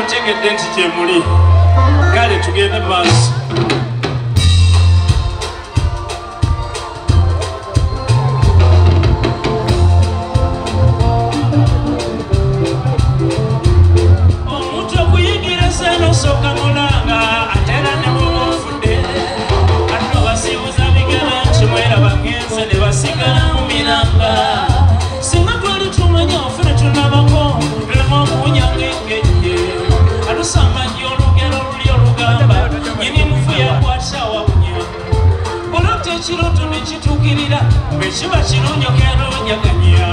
mutegedde nti gye muli kale tugende maaso omuntu okuyigira seno soka mulanga ate era ne mumufudde kati basibuza bigala nti mweraba ngenze ne basigala mu miranga singa twali tumanya ofune tunabako tulema okuwunyanga engejje atusambajja olugero luli olugamba nyini mufu yakwata wawunya olota ekiroto ne kituukirira bwe kiba kirunyokeronjaganya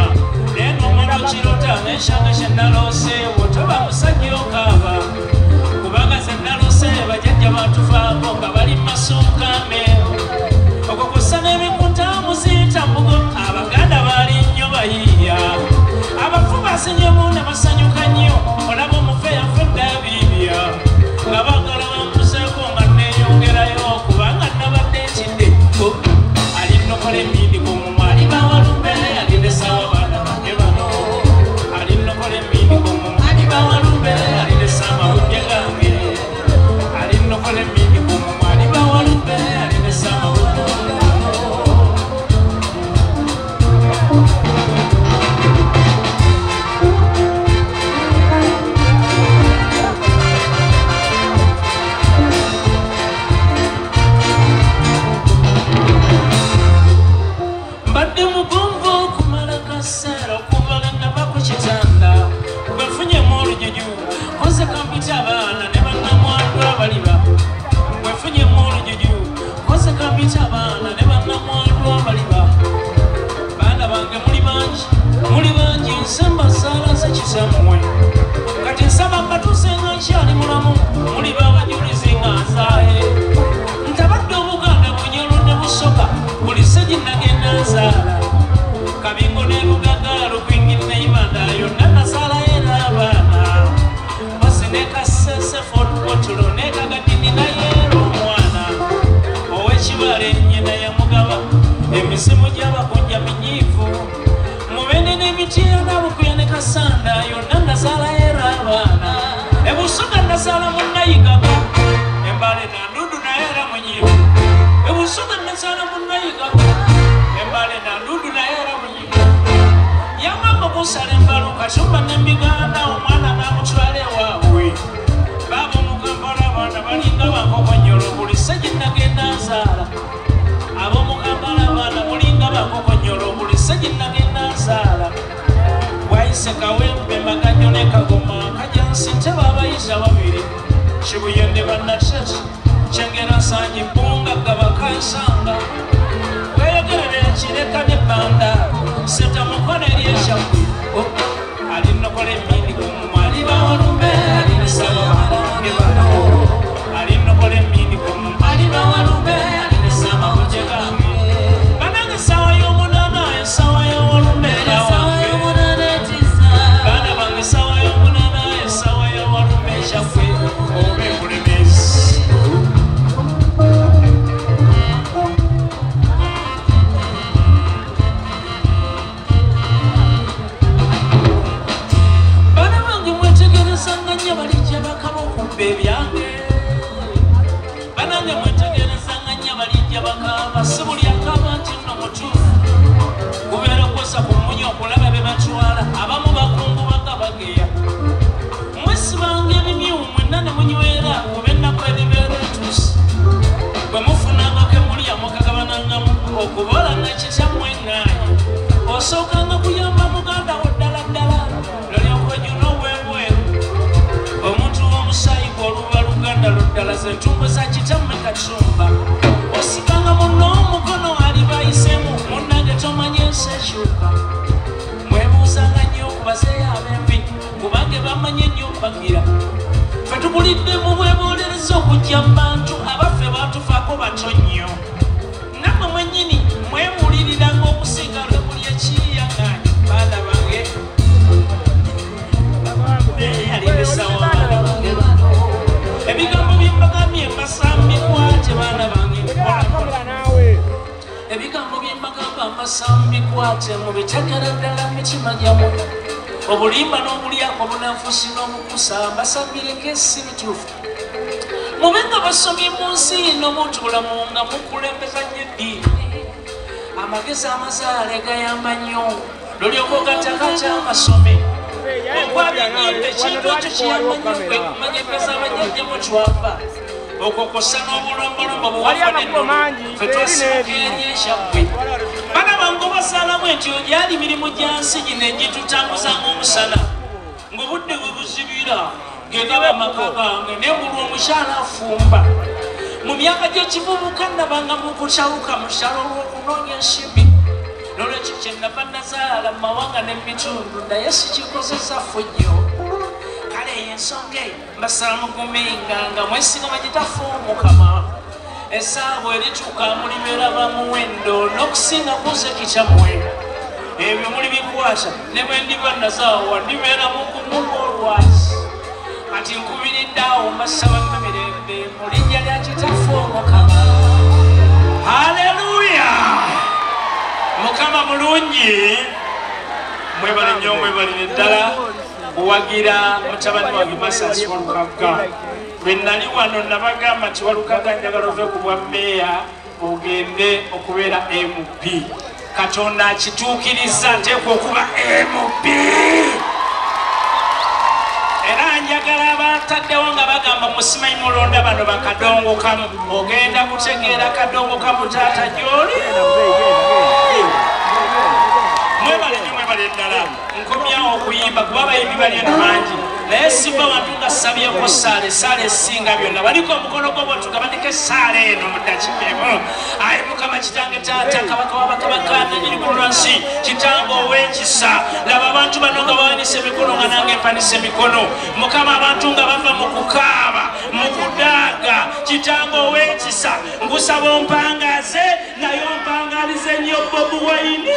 naye n'omuntu kirota n'enshanga kye nalooseewo toba musajja okaaba kubanga ze naloose bajjajja batufaako nga bali masuukame okwo kussa n'ebikunta muziyita mbugo abaganda baali nnyo bayiiya abafu basinyemu ne basanyuka nnyo olaba omufe yafudde biibya nga baagala bamuseeko nga neeyongerayo kubanga nabadde ekidde ali nnokola emindi ku mumwa ali bawalumbe alinde sawa baana bange bano ali nnokola emindi ku mumwa ali bawalumbe alinde saama budde gange ali nnokola emindi ku mumwa ali bawalumbe alinde saama budde mbadde mugonvu okumala kaseera okuva lennava ku kitanda bwefunyemu olujuju koze kampita abaana ne bannamwandu abaliba bwefunyemu olujuju koze kampita abaana ne bannamwandu abaliba baana bange muli bangi nsemba saala zekizammwe kati nsaba katuuse nga nkyali mulamu muli babajulizi nga nzaaye ntabadde obuganda bunyolo ne busoka buli segi nagenda nzaala kabingo ne lugaga lukwingiri ne ibanda yonna nasaalayo era abaana basi ne kasese fotulo ne kagadini nayeera omwana ow'ekibala ennyina yamugaba emisimu gy'abakunja minyiivu mubende n'emitiana bukuya ne kasanda yonna nasaalayo era abaana ebusuga nasaala munnayigago embale nandudu naye era munyiivu ebusuga nasaala munnayigago embale nandudu naye era munyiivu yamamba okusala embalo kasumba n'embiganda omwana n'amutwala ewaabwe baaba omugambala abaana balinga bakokonyolo buli segi nagenda nzaala ab'omugambala abaana mulinga bakokonyolo buli segi nagenda nzaala bwayise kawempe maganyo ne kagoma kajansi teba abayisa babiri kibuyende bannatete kyengera nsangi bunga gabakansanga weyogerera ekireka n'ebbanda seta mukono eri ekyagwe ali nnokola emindi kumumwa ali bawalumbe ali nesaba balange bano ali nnokola emindi kumumwa ali bawalumbe ali nesaba buje gange banange esawa y'omunaana esawa y'owalumbe baana bange esawa y'omunaana esawa y'owalumbe ekyaffe oba ebulemezi baana bange mwetegerezanga nnyo balijja bakaba okubba ebyange banange mwetegerezanga nnyo balijja bakaba si buli akaba nti nno mutuufu kubeera okukosa ku munya okulaba be batwala abamu bakungu bagabageya mwesibanga ebimyu mwenna ne munywera kuba ennaku eribeera entuusi bwe mufunangako emulya mukagabanangamu okubola nakitammwe eŋŋaanyi osookanga kuyamba muganda wo ddala ddala lolyokwejuna obwebweru omuntu w'omusaayi gwe oluba luganda luddala ze ntumbu za kitammwe kacumba osikanga munno omukono ali bayiseemu munnange tomanya ensi ekyuka mwebuuzanga nnyo okubazeeyo ab'envi kubange bamanye nnyo okubagira ffe tugulidde mu bwebolereza okujja mu bantu abaffe batufaako bato nnyo nammwe mwennyini mwewuliriranga okusinga lwe buli ekiyaŋŋaanyi baana bange alibesawa ebigambo bye mbagambye mbasambikwate baana bange ebigambo bye mbagamba mbasamba bikwate mubitegera ddala mitima gyammwe obulimba n'obulyako bunafusi n'omukusa mbasambireko esi bituufu mube nga basomye mu nsi ino mutuulamu nga mukulembeza nnyo eddiini amagezi amazaale gayamba nnyo lolyoka ogatakatya akasome okwabya enyimba ekintu ekyo kiyamba nnyo kumanyekeza abajjajja mu twava okokosa n'obulombolombo buwafanennono fe twasibuka enyeeshaggwe bana bange obasaalamu enti ogyali mirimu gya nsi gino egitutambuzanga omusana ng'obudde bwe buzibira ng'endaba amaka gange nembulwa omukyala afumba mu myaka gy'ekivubuka nabanga mu kukyawuka mu kyalo olw'okunoonya ensimbi n'olwekyo kye nava nazaala mu mawanga n'ebitundu naye sikikozesa ffujjo kale y'ensonga eyo mbasala mugumenga nga mwesinga bagitafu omukama essaabu erituuka mulibeera bamuwendo n'okusinga kuzeki kyammwe ebyo muli bikwata ne bwe ndiba nazaawa ndibeera mugumumu olwasi ati nkubiridde awo mbasaba mmemirembe mu linnya lya kitafu omukama haleluya mukama mulungi mwebale nnyo mwebalire ddala owagira mutabani wange masasi walukagga bwe nali wano nabagamba nti walukagga njagala ove ku bwa mmeeya ogende okubeera mp katonda akituukiriza nteekwa okuba mp era njagala abataddewo nga bagamba musimanyi mulonda bano bakadongo kamu ogenda kutegeera kadongo kamu taata gy'oli mwebale nnyo mwebale ddala nkomyawo okuyimba kuba abayimbi bali eno bangi naye simba wantu nga sabyeko saala esinga byonna baliko omukono gwo bwetugabandika essaala eno muddakimemu ayi mukama kitange taata kabaka wabakabaka nanyini kulwa nsi kitange ow'ekisa laba abantu bano nga bawanise emikono nga nange empanisa emikono mukama abantu nga bava mu kukaaba mu kudaaga kitange ow'ekisa ngusaba ompangaze naye ompangalize nnyo Bobi Wine